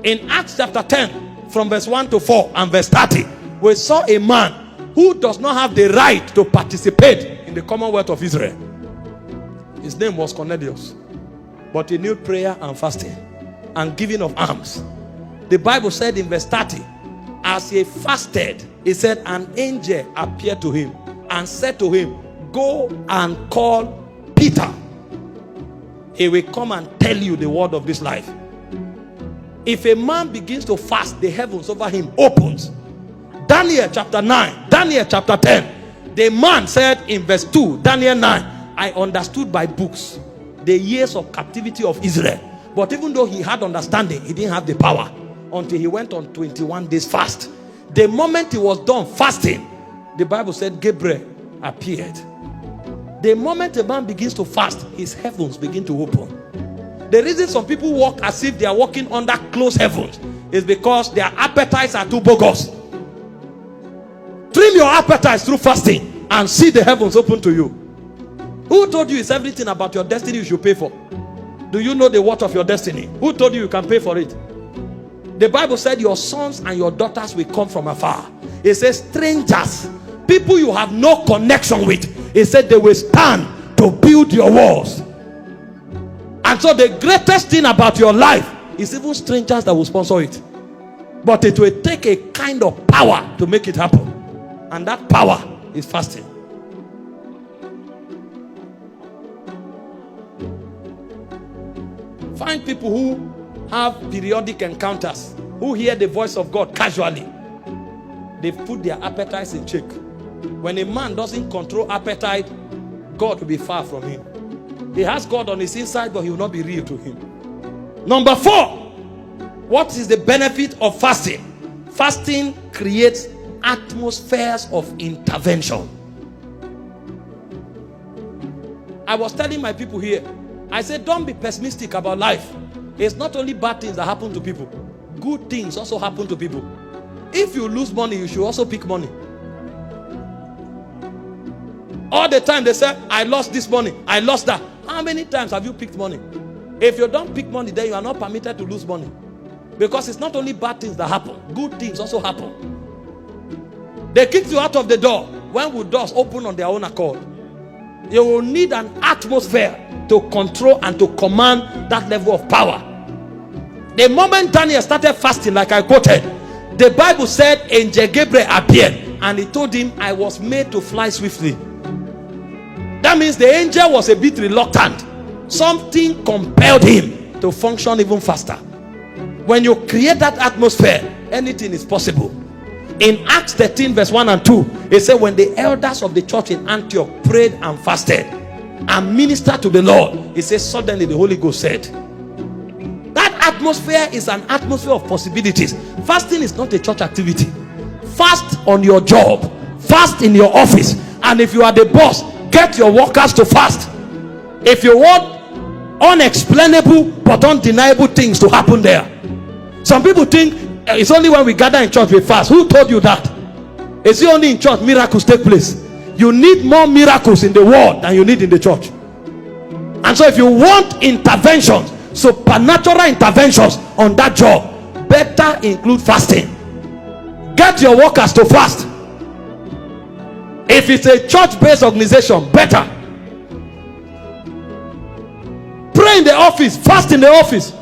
In Acts chapter 10, from verse 1 to 4 and verse 30, we saw a man who does not have the right to participate in the Commonwealth of Israel. His name was Cornelius. But he knew prayer and fasting and giving of alms. The Bible said in verse 30, as he fasted, he said, an angel appeared to him and said to him, go and call Peter. He will come and tell you the word of this life. If a man begins to fast, the heavens over him opens. Daniel chapter 9, Daniel chapter 10. The man said in verse 2, Daniel 9, I understood by books the years of captivity of Israel. But even though he had understanding, he didn't have the power until he went on 21 days fast. The moment he was done fasting, the Bible said Gabriel appeared. The moment a man begins to fast, his heavens begin to open. The reason some people walk as if they are walking under closed heavens is because their appetites are too bogus. Trim your appetites through fasting and see the heavens open to you. Who told you it's everything about your destiny you should pay for? Do you know the worth of your destiny? Who told you you can pay for it? The Bible said your sons and your daughters will come from afar. It says strangers, people you have no connection with. It said they will stand to build your walls. And so the greatest thing about your life is even strangers that will sponsor it. But it will take a kind of power to make it happen. And that power is fasting. Find people who have periodic encounters, who hear the voice of God casually. They put their appetites in check. When a man doesn't control appetite, God will be far from him. He has God on his inside, but he will not be real to him. Number 4, what is the benefit of fasting? Fasting creates atmospheres of intervention. I was telling my people here, I said, don't be pessimistic about life. It's not only bad things that happen to people. Good things also happen to people. If you lose money, you should also pick money. All the time they say, I lost this money, I lost that. How many times have you picked money? If you don't pick money, then you are not permitted to lose money. Because it's not only bad things that happen. Good things also happen. They kicked you out of the door. When will doors open on their own accord? You will need an atmosphere to control and to command that level of power. The moment Daniel started fasting, like I quoted, the Bible said angel Gabriel appeared and he told him, I was made to fly swiftly. That means the angel was a bit reluctant. Something compelled him to function even faster. When you create that atmosphere, anything is possible. In Acts 13 verse 1 and 2, it said when the elders of the church in Antioch prayed and fasted and ministered to the Lord, it says suddenly the Holy Ghost said. That atmosphere is an atmosphere of possibilities. Fasting is not a church activity. Fast on your job, fast in your office, and if you are the boss, get your workers to fast. If you want unexplainable but undeniable things to happen there. Some people think it's only when we gather in church we fast. Who told you that? It's only in church miracles take place. You need more miracles in the world than you need in the church. And so if you want interventions, supernatural interventions on that job, better include fasting. Get your workers to fast. If it's a church-based organization, better. Pray in the office, fast in the office.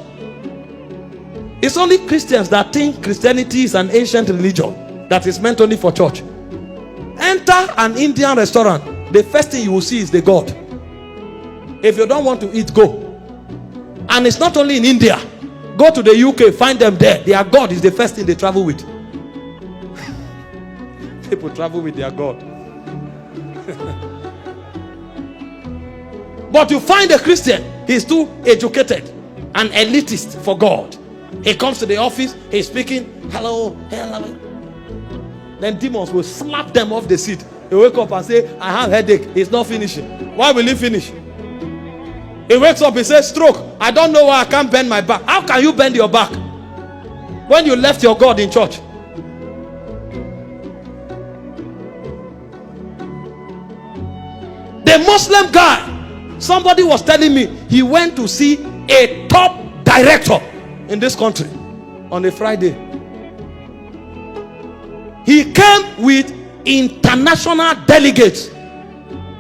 It's only Christians that think Christianity is an ancient religion that is meant only for church. Enter an Indian restaurant, the first thing you will see is the God. If you don't want to eat, go. And it's not only in India. Go to the UK, find them there. Their God is the first thing they travel with. People travel with their God. But you find a Christian, he's too educated and elitist for God. He comes to the office, he's speaking, hello, hello. Then demons will slap them off the seat. He wake up and say, I have headache. It's not finishing. Why will he finish? He wakes up, he says, stroke. I don't know why I can't bend my back. How can you bend your back when you left your God in church? The Muslim guy, somebody was telling me, he went to see a top director in this country. on a Friday. He came with international delegates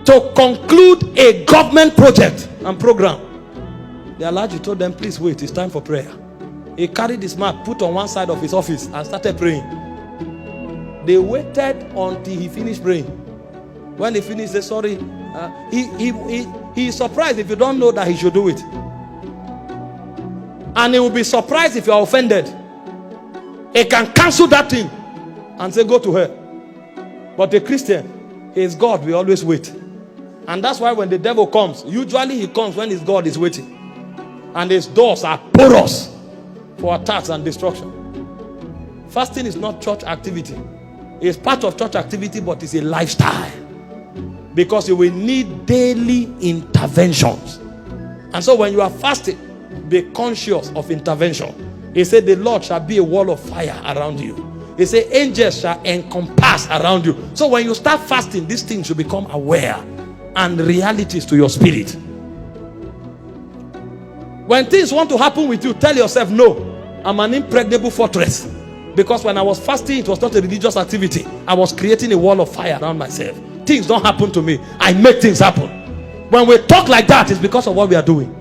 to conclude a government project and program. The Alhaji told them, please wait, it's time for prayer. He carried his mat, put on one side of his office and started praying. They waited until he finished praying. When he finished, they said, sorry. He is surprised if you don't know that he should do it. And he will be surprised if you are offended. He can cancel that thing and say, go to her. But a Christian, he is God, we always wait. And that's why when the devil comes, usually he comes when his God is waiting. And his doors are porous for attacks and destruction. Fasting is not church activity. It's part of church activity, but it's a lifestyle. Because you will need daily interventions. And so when you are fasting, be conscious of intervention. He said the Lord shall be a wall of fire around you. He said angels shall encompass around you. So when you start fasting, these things should become aware and realities to your spirit. When things want to happen with you, tell yourself, no, I'm an impregnable fortress. Because when I was fasting, it was not a religious activity. I was creating a wall of fire around myself. Things don't happen to me. I make things happen. When we talk like that, it's because of what we are doing.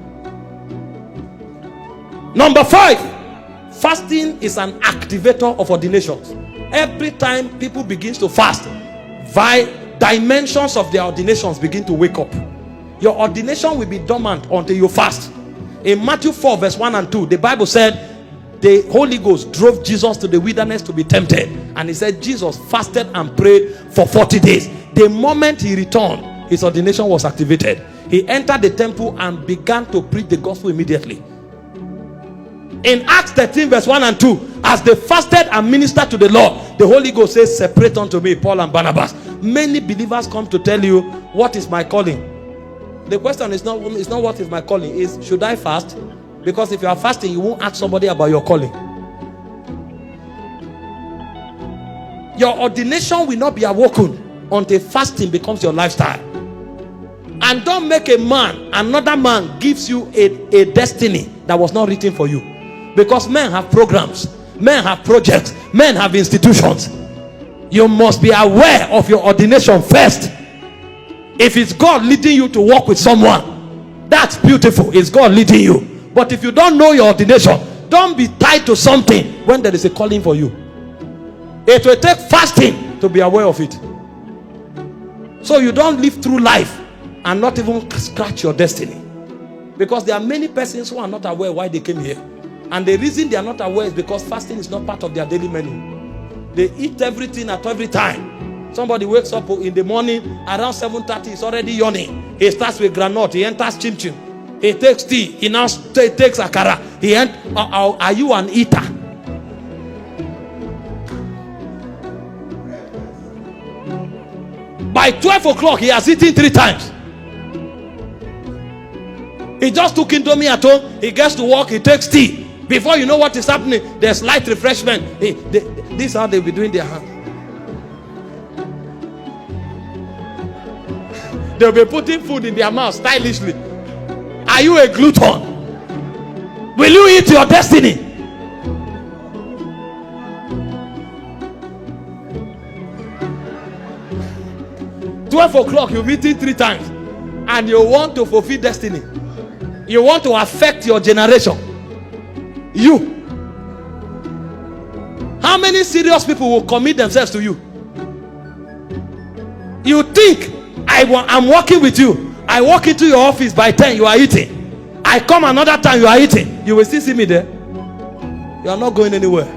Number 5, fasting is an activator of ordinations. Every time people begin to fast, dimensions of their ordinations begin to wake up. Your ordination will be dormant until you fast. In Matthew 4 verse 1 and 2, the Bible said the Holy Ghost drove Jesus to the wilderness to be tempted. And he said Jesus fasted and prayed for 40 days. The moment he returned, his ordination was activated. He entered the temple and began to preach the gospel immediately. In Acts 13 verse 1 and 2, as they fasted and ministered to the Lord, the Holy Ghost says, separate unto me Paul and Barnabas. Many believers come to tell you, what is my calling? The question is not what is my calling, is should I fast? Because if you are fasting, you won't ask somebody about your calling. Your ordination will not be awoken until fasting becomes your lifestyle. And don't make another man gives you a destiny that was not written for you. Because men have programs, men have projects, men have institutions. You must be aware of your ordination first. If it's God leading you to walk with someone, that's beautiful. It's God leading you. But if you don't know your ordination, don't be tied to something when there is a calling for you. It will take fasting to be aware of it. So you don't live through life and not even scratch your destiny. Because there are many persons who are not aware why they came here. And the reason they are not aware is because fasting is not part of their daily menu. They eat everything at every time. Somebody wakes up in the morning around 7:30, he's already yawning. He starts with granite, he enters chim-chim. He takes tea, he now takes akara. Are you an eater? By 12 o'clock, he has eaten 3 times. He just took Indomie at home, he gets to work, he takes tea. Before you know what is happening, there's light refreshment. This is how they'll be doing their hands. They'll be putting food in their mouth stylishly. Are you a glutton? Will you eat your destiny? "12 o'clock, you've eaten 3 times. And you want to fulfill destiny. You want to affect your generation. You. How many serious people will commit themselves to you? You think I'm working with you. I walk into your office by 10, you are eating. I come another time, you are eating. You will still see me there. You are not going anywhere.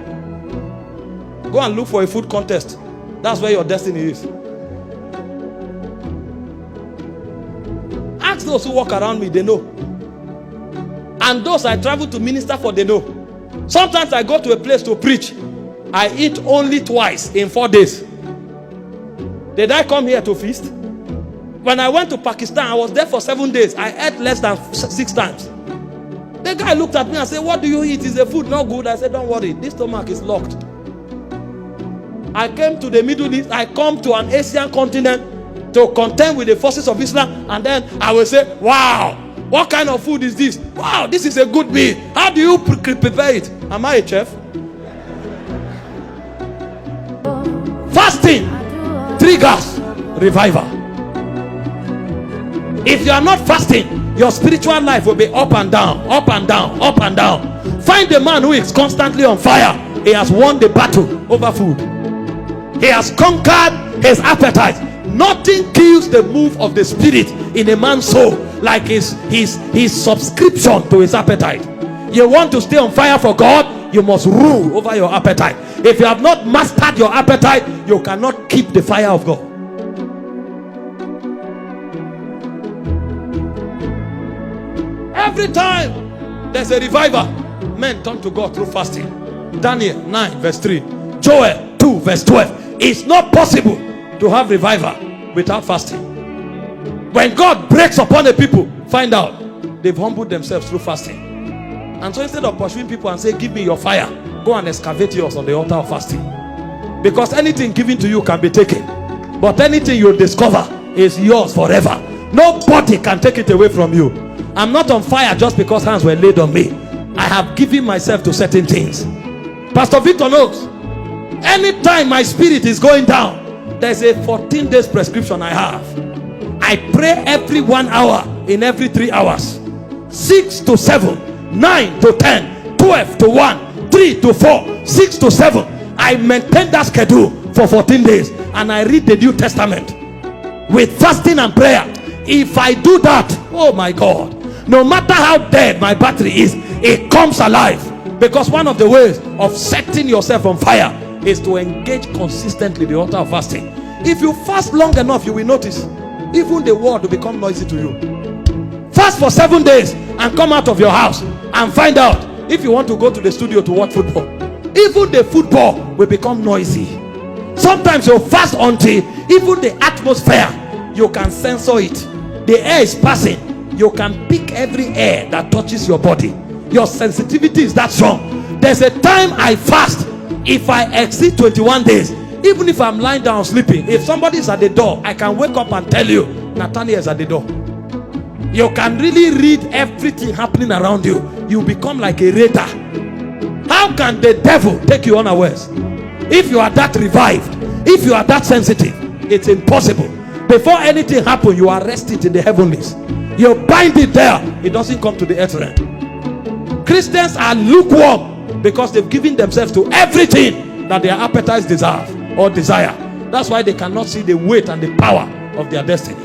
Go and look for a food contest. That's where your destiny is. Ask those who walk around me, they know. And those I travel to minister for, they know. Sometimes I go to a place to preach. I eat only twice in 4 days. Did I come here to feast? When I went to Pakistan, I was there for 7 days. I ate less than 6 times. The guy looked at me and said, "What do you eat? Is the food not good?" I said, "Don't worry, this stomach is locked." I came to the Middle East. I come to an Asian continent to contend with the forces of Islam. And then I will say, "Wow, What kind of food is this? Wow, this is a good meal. How do you prepare it? Am I a chef? Fasting triggers revival. If you are not fasting, your spiritual life will be up and down, up and down, up and down. Find a man who is constantly on fire. He has won the battle over food. He has conquered his appetite. Nothing kills the move of the spirit in a man's soul like his subscription to his appetite. You want to stay on fire for God, you must rule over your appetite. If you have not mastered your appetite, you cannot keep the fire of God. Every time there's a revival, men turn to God through fasting. Daniel 9 verse 3, Joel 2 verse 12. It's not possible to have revival without fasting. When God breaks upon a people, find out they've humbled themselves through fasting. And so instead of pursuing people and say, give me your fire, go and excavate yours on the altar of fasting. Because anything given to you can be taken, but anything you discover is yours forever. Nobody can take it away from you. I'm not on fire just because hands were laid on me. I have given myself to certain things. Pastor Victor knows. Anytime my spirit is going down, there's a 14 days prescription I have. I pray every 1 hour in every 3 hours. 6 to 7, 9 to 10, 12 to 1, 3 to 4, 6 to 7. I maintain that schedule for 14 days and I read the New Testament with fasting and prayer. If I do that, oh my God, no matter how dead my battery is, it comes alive. Because one of the ways of setting yourself on fire is to engage consistently the altar of fasting. If you fast long enough, you will notice even the world will become noisy to you. Fast for 7 days and come out of your house and find out if you want to go to the studio to watch football. Even the football will become noisy. Sometimes you fast until even the atmosphere, you can censor it. The air is passing. You can pick every air that touches your body. Your sensitivity is that strong. There's a time I fast. If I exceed 21 days, even if I'm lying down sleeping, if somebody is at the door, I can wake up and tell you Nathaniel is at the door. You can really read everything happening around you. You become like a radar. How can the devil take you unawares? If you are that revived, if you are that sensitive, it's impossible. Before anything happens, you arrest it in the heavenlies. You bind it there, it doesn't come to the earth realm. Christians are lukewarm because they've given themselves to everything that their appetites deserve or desire. That's why they cannot see the weight and the power of their destiny.